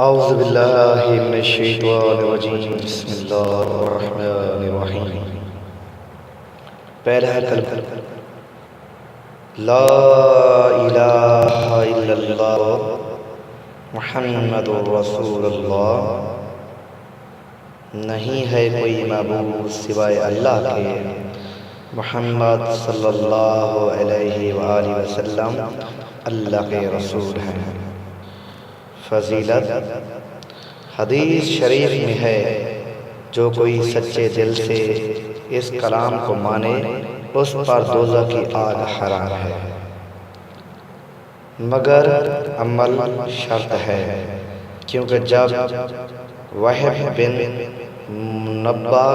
اعوذ باللہ من الشیطان الرجیم بسم اللہ الرحمن الرحیم۔ پہلا کلمہ لا الہ الا اللہ محمد رسول اللہ۔ نہیں ہے کوئی معبود سوائے اللہ کے، محمد صلی اللہ علیہ وآلہ وسلم اللہ کے رسول ہیں۔ فضیلت، حدیث شریف میں ہے جو کوئی سچے دل سے اس کلام کو مانے اس پر دوزخ کی آگ حرام ہے، مگر عمل شرط ہے، کیونکہ جب وہب بن منبہ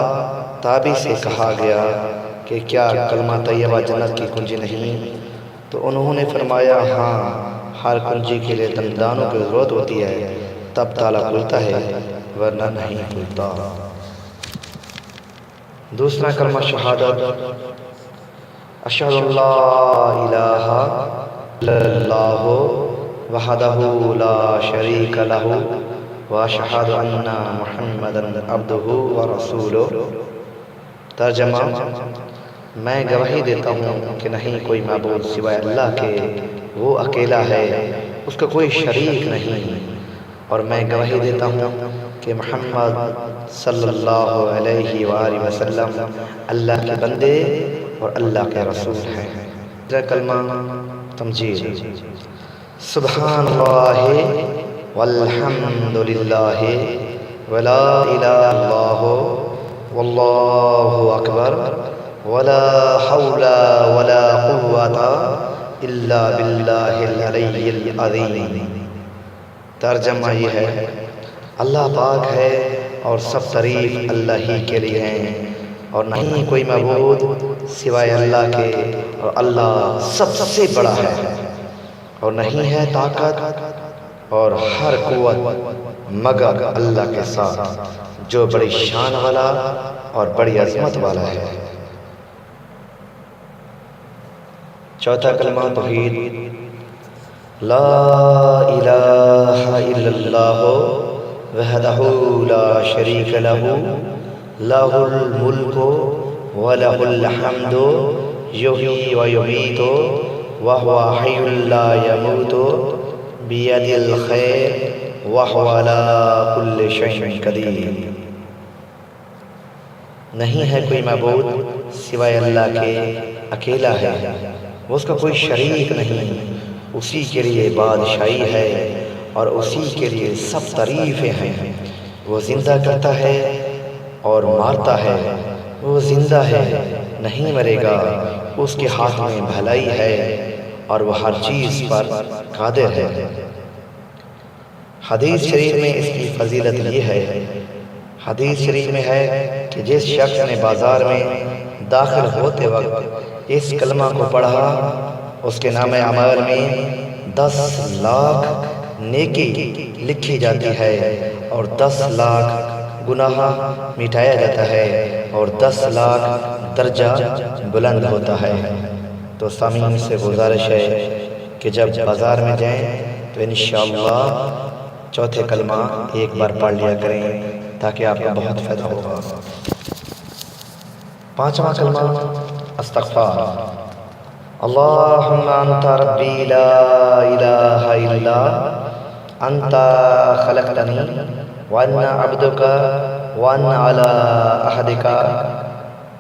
تابی سے کہا گیا کہ کیا کلمہ طیبہ جنت کی کنجی نہیں، تو انہوں نے فرمایا ہاں، ہر کنجی کے لیے دندانوں کی ضرورت ہوتی ہے، تب تالا کھلتا ہے ورنہ نہیں کھلتا۔ دوسرا کلمہ شہادت، اشہد ان لا الہ الا اللہ وحدہ لا شریک لہ واشہد ان محمدا عبدہ ورسولہ۔ ترجمہ، میں گواہی دیتا ہوں کہ نہیں کوئی معبود سوائے اللہ کے، وہ اکیلا ہے، اس کا کوئی شریک نہیں، اور میں گواہی دیتا ہوں کہ محمد صلی اللہ علیہ وآلہ وسلم اللہ کے بندے اور اللہ کے رسول ہیں۔ تیسرا کلمہ تمجید، سبحان اللہ والحمد للہ ولا الہ الا اللہ واللہ اکبر ولا حول ولا قوة الا باللہ العلی العظیم۔ ترجمہ یہ ہے، اللہ پاک ہے اور سب تعریف اللہ ہی کے لیے ہیں، اور نہیں کوئی معبود سوائے اللہ کے، اور اللہ سب سے بڑا ہے، اور نہیں ہے طاقت اور ہر قوت مگر اللہ کے ساتھ جو بڑی شان والا اور بڑی عظمت والا ہے۔ چوتھا کلمہ توحید، لا الہ الا اللہ وحدہ لا شریک لہ لہ الملک ولہ الحمد یحیی ویمیت وہو حی لا یموت بیدہ الخیر وہو علی کل شیء قدیر۔ نہیں ہے کوئی معبود سوائے اللہ کے، اکیلا ہے، اس کا کوئی شریک نہیں، اسی کے لیے بادشاہی ہے اور اسی کے لیے سب تعریفیں ہیں۔ وہ زندہ کرتا ہے اور مارتا ہے، وہ زندہ ہے نہیں مرے گا، اس کے ہاتھ میں بھلائی ہے اور وہ ہر چیز پر قادر ہے۔ حدیث شریف میں اس کی فضیلت یہ ہے، حدیث شریف میں ہے کہ جس شخص نے بازار میں داخل ہوتے وقت اس کلمہ کو پڑھا، اس کے نام اعمال میں 10 لاکھ نیکی لکھی جاتی ہے اور 10 لاکھ گناہ مٹایا جاتا ہے اور 10 لاکھ درجہ بلند ہوتا ہے۔ تو سامعین سے گزارش ہے کہ جب بازار میں جائیں تو انشاءاللہ چوتھے کلمہ ایک بار پڑھ لیا کریں تاکہ آپ کو بہت فائدہ ہوگا۔ پانچواں کلمہ استغفار، اللہم انت ربی لا الہ الا انت خلقتنی وانا عبدک وانا علی عہدک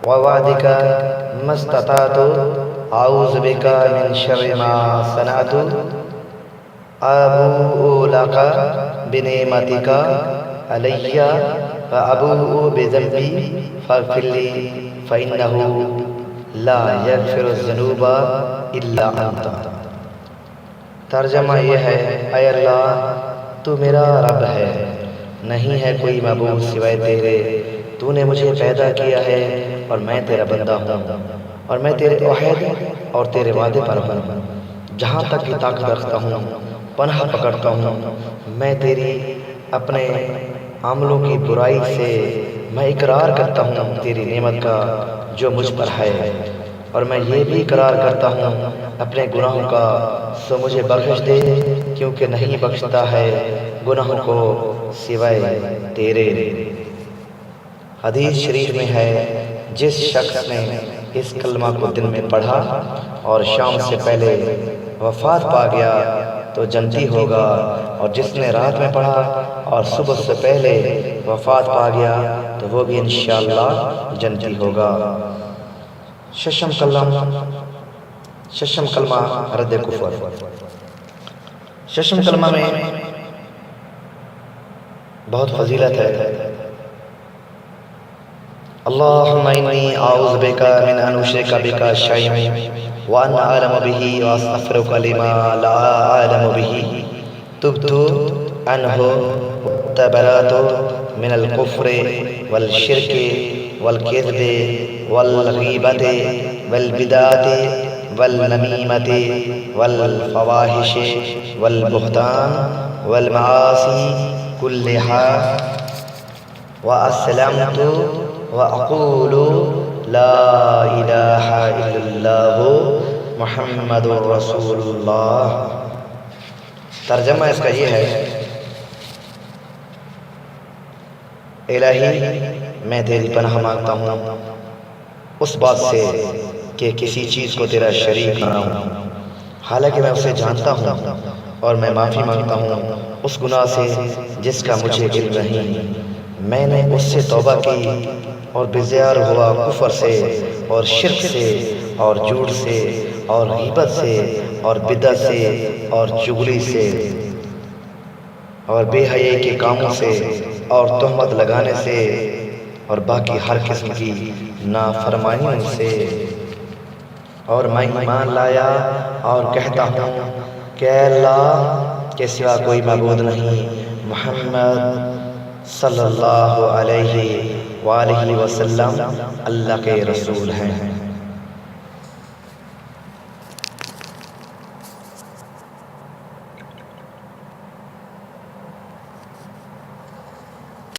ووعدک ما استطعت اعوذ بک من شر ما صنعت ابوء لک بنعمتک علی وابوء بذنبی فاغفر لی فإنہ لا یغفر الذنوب الا انت۔ ترجمہ یہ ہے، اے اللہ تو میرا رب ہے، نہیں ہے کوئی معبود سوائے تیرے، تو نے مجھے پیدا کیا ہے اور میں تیرا بندہ ہوں، اور میں تیرے عہد اور تیرے وعدے پر ہوں، جہاں تک کی طاقت رکھتا ہوں پناہ پکڑتا ہوں، میں تیری اپنے عملوں کی برائی سے میں اقرار کرتا ہوں تیری نعمت کا جو مجھ پر ہے، اور میں یہ بھی اقرار کرتا ہوں اپنے گناہوں کا، سو مجھے بخش دے، کیونکہ نہیں بخشتا ہے گناہوں کو سوائے تیرے۔ حدیث شریف میں ہے، جس شخص نے اس کلمہ کو دن میں پڑھا اور شام سے پہلے وفات پا گیا تو جنتی ہوگا، اور جس نے رات میں پڑھا اور صبح سے پہلے وفات پا گیا تو وہ بھی انشاءاللہ جنتی ہوگا۔ ششم کلمہ رد کفر۔ ششم کلمہ میں بہت فضیلت ہے۔ اللہم انی اعوذ بک من ان اشرک بک شیئا وان اعلم به واستغفرک لما لا اعلم به تبت عنہ وتبرأت من الکفر والشرک والکذب والغیبۃ والبدعۃ والنمیمۃ والفواحش والبہتان والمعاصی كلها وأسلمت وأقول لا إله إلا الله محمد رسول اللہ۔ ترجمہ اس کا یہ ہے، الہی میں تیری پناہ مانگتا ہوں اس بات سے کہ کسی چیز کو تیرا شریک نہ ہوں، حالانکہ میں اسے جانتا ہوں، اور میں معافی مانگتا ہوں اس گناہ سے جس کا مجھے علم نہیں۔ میں نے اس سے توبہ کی اور بیزار ہوا کفر سے اور شرک سے اور جھوٹ سے اور غیبت سے اور بدعت سے اور چغلی سے اور بے حیائی کے کاموں سے اور تہمت لگانے سے اور باقی ہر قسم کی نافرمانیوں سے۔ اور میں ایمان لایا اور کہتا ہوں کہ اللہ کے سوا کوئی معبود نہیں، محمد صلی اللہ علیہ وآلہ وسلم اللہ کے رسول ہیں۔